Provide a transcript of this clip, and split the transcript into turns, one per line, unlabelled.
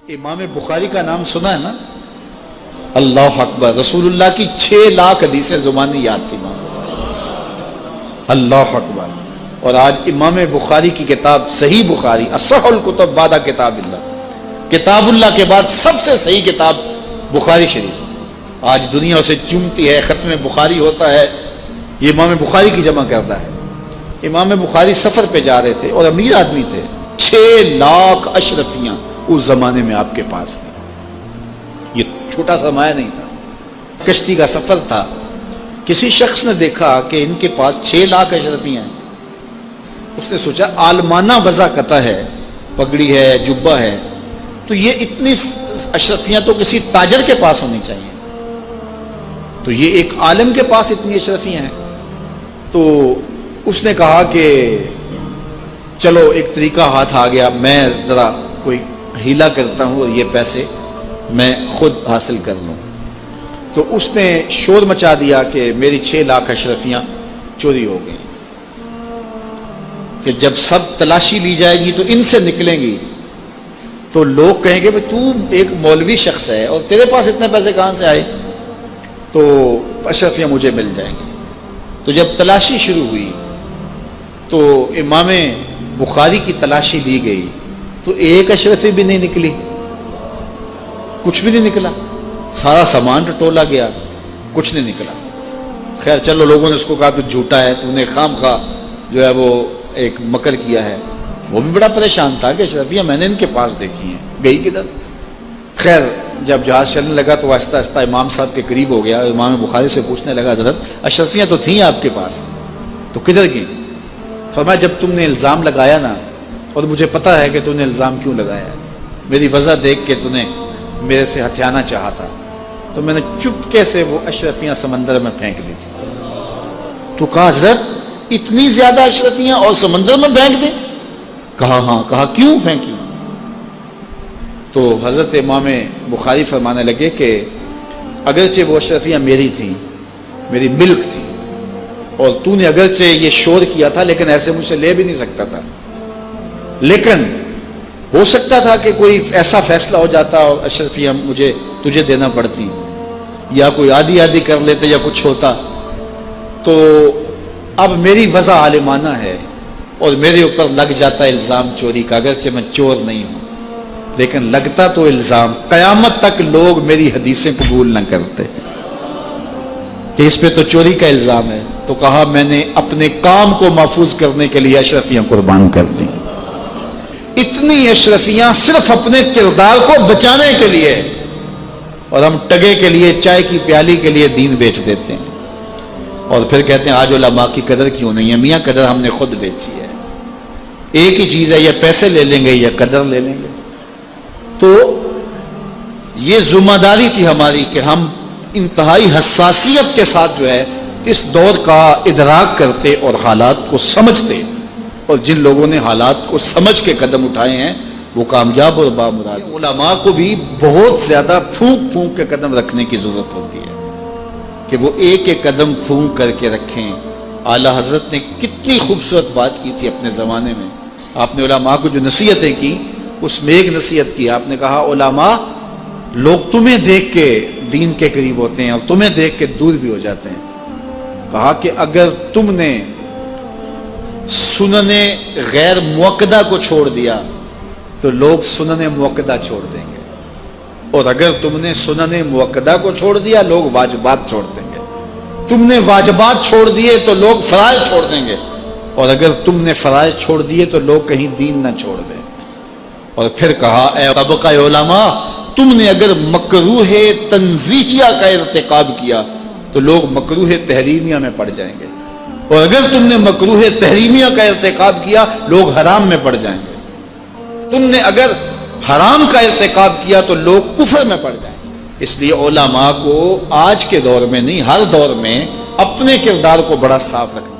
امام بخاری کا نام سنا ہے نا؟ اللہ اکبر، رسول اللہ کی 6 لاکھ حدیثیں زبانی یاد تھی امام، اللہ اکبر۔ اور آج امام بخاری کی کتاب صحیح بخاری، اصح الکتب بعد کتاب اللہ، کتاب اللہ کے بعد سب سے صحیح کتاب بخاری شریف، آج دنیا اسے چومتی ہے، ختم بخاری ہوتا ہے، یہ امام بخاری کی جمع کرتا ہے۔ امام بخاری سفر پہ جا رہے تھے اور امیر آدمی تھے، 6 لاکھ اشرفیاں اس زمانے میں آپ کے پاس تھی، یہ چھوٹا سرمایہ نہیں تھا، کشتی کا سفر تھا۔ کسی شخص نے دیکھا کہ ان کے پاس 6 لاکھ اشرفیاں ہیں، اس نے سوچا عالمانہ وضع قطع ہے، پگڑی ہے، جبہ ہے، تو یہ اتنی اشرفیاں تو کسی تاجر کے پاس ہونی چاہیے، تو یہ ایک عالم کے پاس اتنی اشرفیاں ہیں۔ تو اس نے کہا کہ چلو ایک طریقہ ہاتھ آ گیا، میں ذرا کوئی ہیلا کرتا ہوں اور یہ پیسے میں خود حاصل کر لوں۔ تو اس نے شور مچا دیا کہ میری 6 لاکھ اشرفیاں چوری ہو گئیں، کہ جب سب تلاشی لی جائے گی تو ان سے نکلیں گی تو لوگ کہیں گے تو ایک مولوی شخص ہے اور تیرے پاس اتنے پیسے کہاں سے آئے، تو اشرفیاں مجھے مل جائیں گی۔ تو جب تلاشی شروع ہوئی تو امام بخاری کی تلاشی لی گئی تو ایک اشرفی بھی نہیں نکلی، کچھ بھی نہیں نکلا، سارا سامان ٹٹولا گیا، کچھ نہیں نکلا۔ خیر چلو، لوگوں نے اس کو کہا تو جھوٹا ہے، تو نے خام خواہ جو ہے وہ ایک مکر کیا ہے۔ وہ بھی بڑا پریشان تھا کہ اشرفیاں میں نے ان کے پاس دیکھی ہیں، گئی کدھر؟ خیر جب جہاز چلنے لگا تو آہستہ آہستہ امام صاحب کے قریب ہو گیا، امام بخاری سے پوچھنے لگا حضرت اشرفیاں تو تھیں آپ کے پاس، تو کدھر گئیں؟ فرمایا جب تم نے الزام لگایا نا، اور مجھے پتہ ہے کہ تم نے الزام کیوں لگایا ہے، میری وجہ دیکھ کے تم نے میرے سے ہتھیانا چاہا تھا، تو میں نے چپکے سے وہ اشرفیاں سمندر میں پھینک دی تھی۔ تو کہا حضرت اتنی زیادہ اشرفیاں اور سمندر میں پھینک دیں؟ کہا ہاں۔ کہا کیوں پھینکی؟ تو حضرت امام بخاری فرمانے لگے کہ اگرچہ وہ اشرفیاں میری تھیں، میری ملک تھی، اور تو نے اگرچہ یہ شور کیا تھا لیکن ایسے مجھ سے لے بھی نہیں سکتا تھا، لیکن ہو سکتا تھا کہ کوئی ایسا فیصلہ ہو جاتا اور اشرفیاں مجھے تجھے دینا پڑتی، یا کوئی آدھی آدھی کر لیتے یا کچھ ہوتا، تو اب میری وضع عالمانہ ہے اور میرے اوپر لگ جاتا الزام چوری کا، اگرچہ میں چور نہیں ہوں لیکن لگتا تو الزام، قیامت تک لوگ میری حدیثیں قبول نہ کرتے کہ اس پہ تو چوری کا الزام ہے۔ تو کہا میں نے اپنے کام کو محفوظ کرنے کے لیے اشرفیاں قربان کر دی، اتنی اشرفیاں صرف اپنے کردار کو بچانے کے لیے، اور ہم ٹگے کے لیے، چائے کی پیالی کے لیے دین بیچ دیتے ہیں، اور پھر کہتے ہیں آج علماء کی قدر کیوں نہیں ہے؟ میاں قدر ہم نے خود بیچی ہے، ایک ہی چیز ہے، یا پیسے لے لیں گے یا قدر لے لیں گے۔ تو یہ ذمہ داری تھی ہماری کہ ہم انتہائی حساسیت کے ساتھ جو ہے اس دور کا ادراک کرتے اور حالات کو سمجھتے، اور جن لوگوں نے حالات کو سمجھ کے قدم اٹھائے ہیں وہ کامیاب اور بامراد۔ علماء کو بھی بہت زیادہ پھونک پھونک کے قدم رکھنے کی ضرورت ہوتی ہے کہ وہ ایک ایک قدم پھونک کر کے رکھیں۔ اعلیٰ حضرت نے کتنی خوبصورت بات کی تھی اپنے زمانے میں، آپ نے علماء کو جو نصیحتیں کی اس میں ایک نصیحت کی، آپ نے کہا علماء لوگ تمہیں دیکھ کے دین کے قریب ہوتے ہیں اور تمہیں دیکھ کے دور بھی ہو جاتے ہیں۔ کہا کہ اگر تم نے سنن غیر موقدہ کو چھوڑ دیا تو لوگ سنن موقدہ چھوڑ دیں گے، اور اگر تم نے سنن موقدہ کو چھوڑ دیا لوگ واجبات چھوڑ دیں گے، تم نے واجبات چھوڑ دیے تو لوگ فرائض چھوڑ دیں گے، اور اگر تم نے فرائض چھوڑ دیے تو لوگ کہیں دین نہ چھوڑ دیں۔ اور پھر کہا اے طبقہ علماء، تم نے اگر مکروہ تنزیہیہ کا ارتکاب کیا تو لوگ مکروہ تحریمیہ میں پڑ جائیں گے، اور اگر تم نے مکروہ تحریمیہ کا ارتکاب کیا لوگ حرام میں پڑ جائیں گے، تم نے اگر حرام کا ارتکاب کیا تو لوگ کفر میں پڑ جائیں گے۔ اس لیے علماء کو آج کے دور میں نہیں، ہر دور میں اپنے کردار کو بڑا صاف رکھنا